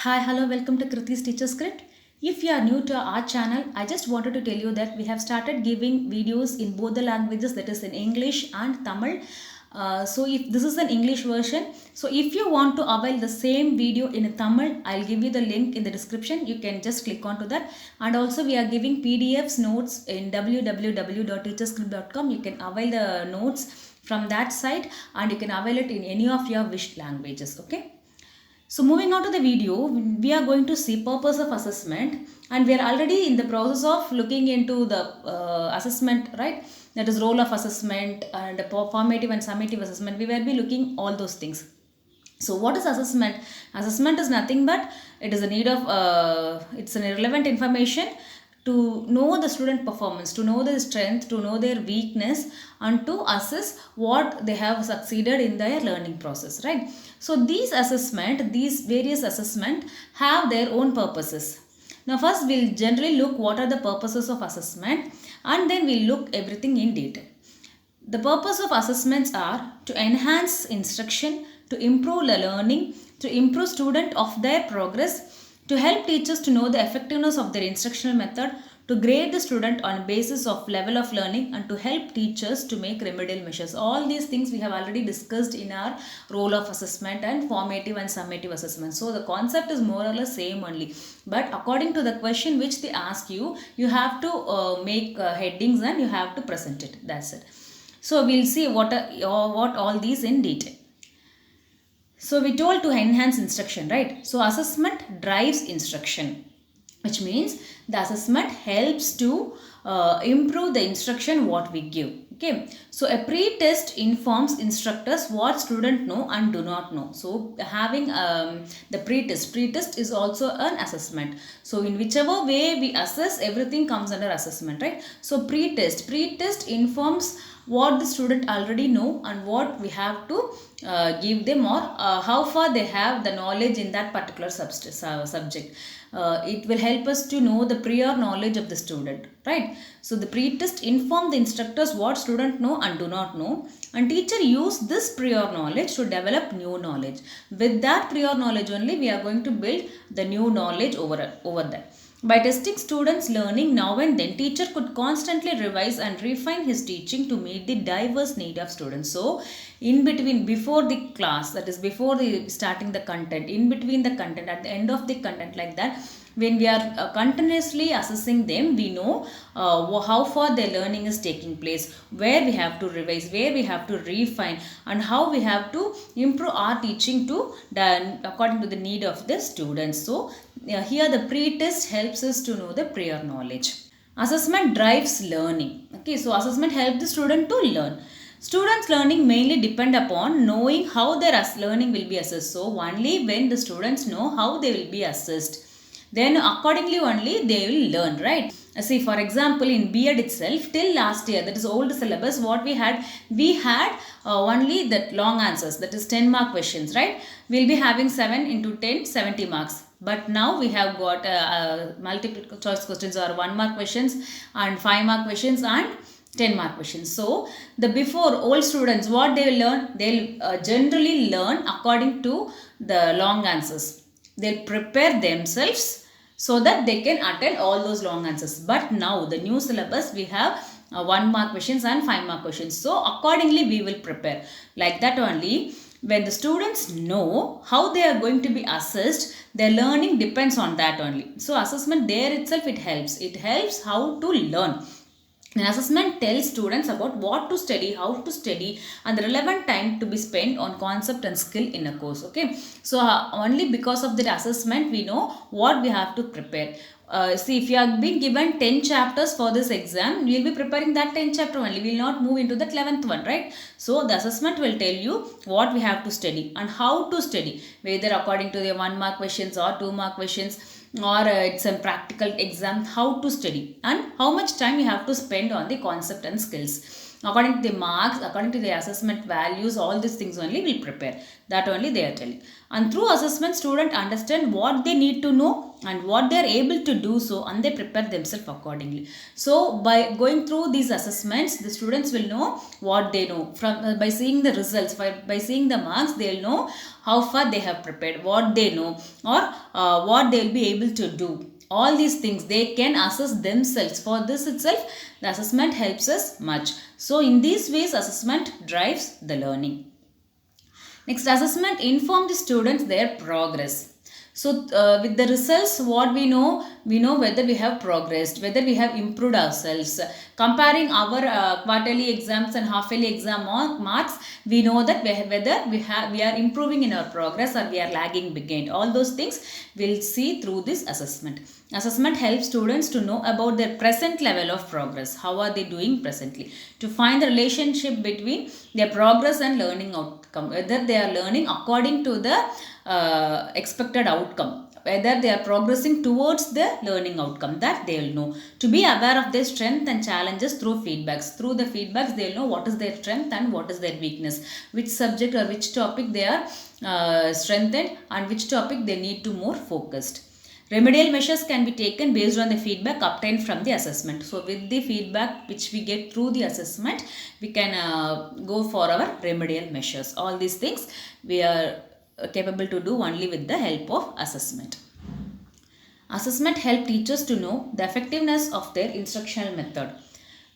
Hi, hello, welcome to Kriti's Teacher Script. If you are new to our channel, I just wanted to tell you that we have started giving videos in both the languages, that is in English and Tamil. So if this is an English version, so if you want to avail the same video in Tamil, I'll give you the link in the description. You can just click onto that. And also we are giving PDFs notes in www.teacherscript.com. You can avail the notes from that site and you can avail it in any of your wished languages. Okay. So moving on to the video, we are going to see purpose of assessment, and we are already in the process of looking into the assessment, right? That is role of assessment and formative and summative assessment. We will be looking all those things. So what is assessment? Assessment is nothing but it is a need of it's an irrelevant information to know the student performance, to know their strength, to know their weakness, and to assess what they have succeeded in their learning process, right? So these various assessment have their own purposes. Now first we'll generally look what are the purposes of assessment, and then we'll look everything in detail. The purpose of assessments are to enhance instruction, to improve the learning, to improve student of their progress, to help teachers to know the effectiveness of their instructional method, to grade the student on basis of level of learning, and to help teachers to make remedial measures. All these things we have already discussed in our role of assessment and formative and summative assessment. So the concept is more or less same only. But according to the question which they ask you, you have to make headings and you have to present it. That's it. So we'll see what all these in detail. So we told to enhance instruction, right? So assessment drives instruction, which means the assessment helps to improve the instruction what we give. Okay, so a pre-test informs instructors what students know and do not know. So having the pre-test is also an assessment. So in whichever way we assess, everything comes under assessment, right? So pre-test informs what the student already know and what we have to give them, or how far they have the knowledge in that particular subject. It will help us to know the prior knowledge of the student, right? So the pre-test inform the instructors what student know and do not know, and teacher use this prior knowledge to develop new knowledge. With that prior knowledge only we are going to build the new knowledge over that. By testing students' learning now and then, teacher could constantly revise and refine his teaching to meet the diverse need of students. So, in between, before the class, that is before the starting the content, in between the content, at the end of the content, like that, when we are continuously assessing them, we know how far their learning is taking place, where we have to revise, where we have to refine, and how we have to improve our teaching to according to the need of the students. So here the pre-test helps us to know the prior knowledge. Assessment drives learning. Okay, so assessment helps the student to learn. Students' learning mainly depend upon knowing how their learning will be assessed. So only when the students know how they will be assessed, then accordingly only they will learn, right? See, for example, in B.ed itself, till last year, that is old syllabus, what we had only that long answers, that is 10 mark questions, right? We'll be having 7 into 10, 70 marks. But now we have got multiple choice questions, or 1 mark questions and 5 mark questions and 10 mark questions. So the before old students, what they will learn? They'll generally learn according to the long answers. They'll prepare themselves so that they can attend all those long answers. But now the new syllabus, we have 1 mark questions and 5 mark questions. So accordingly we will prepare. Like that only, when the students know how they are going to be assessed, their learning depends on that only. So assessment there itself, it helps how to learn. An assessment tells students about what to study, how to study, and the relevant time to be spent on concept and skill in a course. Okay, so only because of that assessment we know what we have to prepare. See, if you are being given 10 chapters for this exam, you will be preparing that 10 chapter only. We will not move into that 11th one, right? So the assessment will tell you what we have to study and how to study, whether according to the 1 mark questions or 2 mark questions, or it's a practical exam, how to study and how much time you have to spend on the concept and skills. According to the marks, according to the assessment values, all these things only we prepare. That only they are telling. And through assessment, students understand what they need to know and what they are able to do so, and they prepare themselves accordingly. So by going through these assessments, the students will know what they know from by seeing the results, by seeing the marks they'll know how far they have prepared, what they know, or what they'll be able to do. All these things they can assess themselves. For this itself, the assessment helps us much. So in these ways, assessment drives the learning. Next, assessment inform the students their progress. So with the results, what we know whether we have progressed, whether we have improved ourselves. Comparing our quarterly exams and half-yearly exam marks, we know that whether we are improving in our progress or we are lagging behind. All those things we'll see through this assessment. Assessment helps students to know about their present level of progress. How are they doing presently? To find the relationship between their progress and learning outcome. Whether they are learning according to the expected outcome. Whether they are progressing towards the learning outcome, that they will know. To be aware of their strength and challenges through feedbacks. Through the feedbacks, they will know what is their strength and what is their weakness. Which subject or which topic they are strengthened and which topic they need to more focused. Remedial measures can be taken based on the feedback obtained from the assessment. So with the feedback which we get through the assessment, we can go for our remedial measures. All these things we are capable to do only with the help of assessment. Assessment help teachers to know the effectiveness of their instructional method.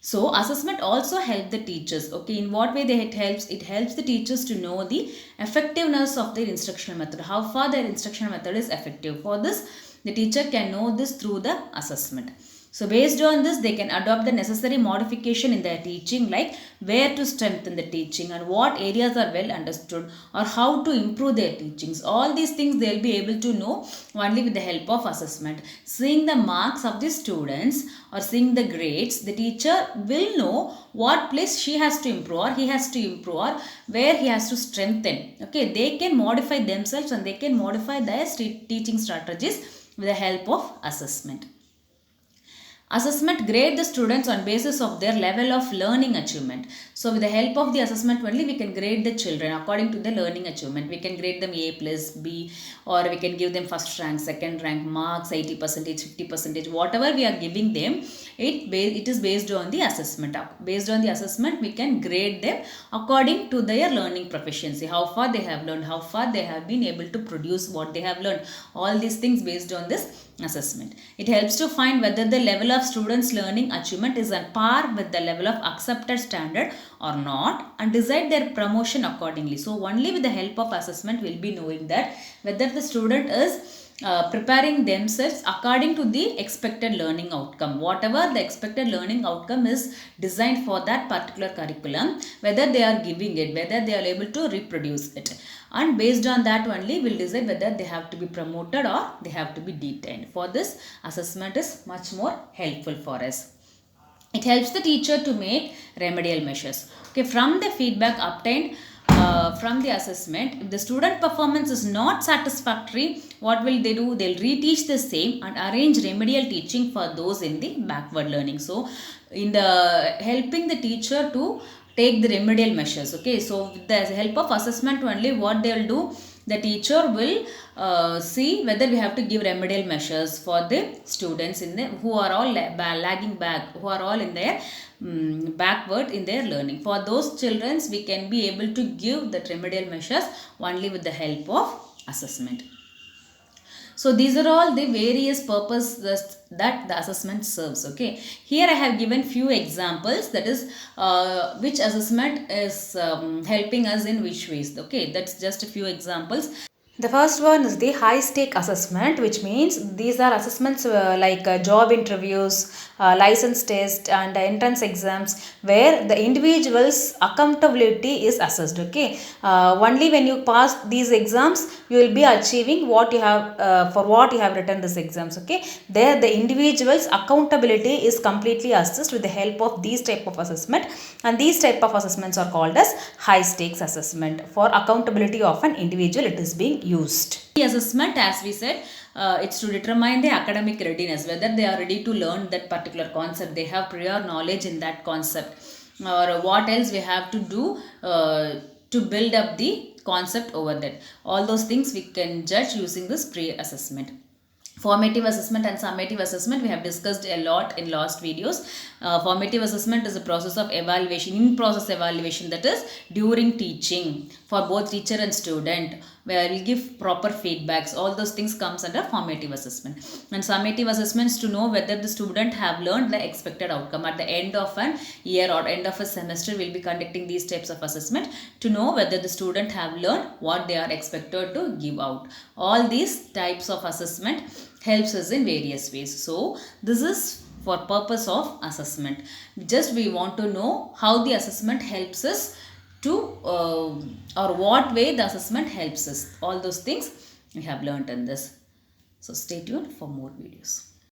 So assessment also help the teachers. Okay, in what way it helps? It helps the teachers to know the effectiveness of their instructional method. How far their instructional method is effective. For this, the teacher can know this through the assessment. So based on this, they can adopt the necessary modification in their teaching, like where to strengthen the teaching and what areas are well understood, or how to improve their teachings. All these things they will be able to know only with the help of assessment. Seeing the marks of the students or seeing the grades, the teacher will know what place she has to improve or he has to improve, or where he has to strengthen. Okay, they can modify themselves and they can modify their teaching strategies with the help of assessment. Assessment grade the students on basis of their level of learning achievement. So with the help of the assessment only, we can grade the children according to the learning achievement. We can grade them A plus B, or we can give them first rank, second rank, marks 80%, 50%, whatever we are giving them, it is based on the assessment. Based on the assessment, we can grade them according to their learning proficiency. How far they have learned, how far they have been able to produce what they have learned. All these things based on this assessment. It helps to find whether the level of students' learning achievement is on par with the level of accepted standard or not, and decide their promotion accordingly. So only with the help of assessment we'll be knowing that whether the student is preparing themselves according to the expected learning outcome. Whatever the expected learning outcome is designed for that particular curriculum, whether they are giving it, whether they are able to reproduce it. And based on that only we'll decide whether they have to be promoted or they have to be detained. For this, assessment is much more helpful for us. It helps the teacher to make remedial measures. Okay, from the feedback obtained from the assessment, if the student performance is not satisfactory, what will they do? They'll reteach the same and arrange remedial teaching for those in the backward learning. So in the helping the teacher to take the remedial measures. Okay, so with the help of assessment only, what they will do, the teacher will see whether we have to give remedial measures for the students in the who are all lagging back, who are all in their backward in their learning. For those children, we can be able to give the remedial measures only with the help of assessment. So these are all the various purposes that the assessment serves. Okay, here I have given few examples, that is which assessment is helping us in which ways. Okay, that's just a few examples. The first one is the high stake assessment, which means these are assessments like job interviews, license test and entrance exams, where the individual's accountability is assessed. Okay, only when you pass these exams, you will be achieving what you have for what you have written these exams. Okay, there the individual's accountability is completely assessed with the help of these type of assessment, and these type of assessments are called as high stakes assessment. For accountability of an individual, it is being used. The assessment, as we said, it's to determine the academic readiness, whether they are ready to learn that particular concept, they have prior knowledge in that concept, or what else we have to do to build up the concept over that. All those things we can judge using this pre-assessment. Formative assessment and summative assessment we have discussed a lot in last videos. Formative assessment is a process of evaluation, in process evaluation, that is during teaching for both teacher and student, where we give proper feedbacks. All those things comes under formative assessment. And summative assessments to know whether the student have learned the expected outcome. At the end of an year or end of a semester, we'll be conducting these types of assessment to know whether the student have learned what they are expected to give out. All these types of assessment helps us in various ways. So this is for purpose of assessment. Just we want to know how the assessment helps us to or what way the assessment helps us. All those things we have learnt in this. So stay tuned for more videos.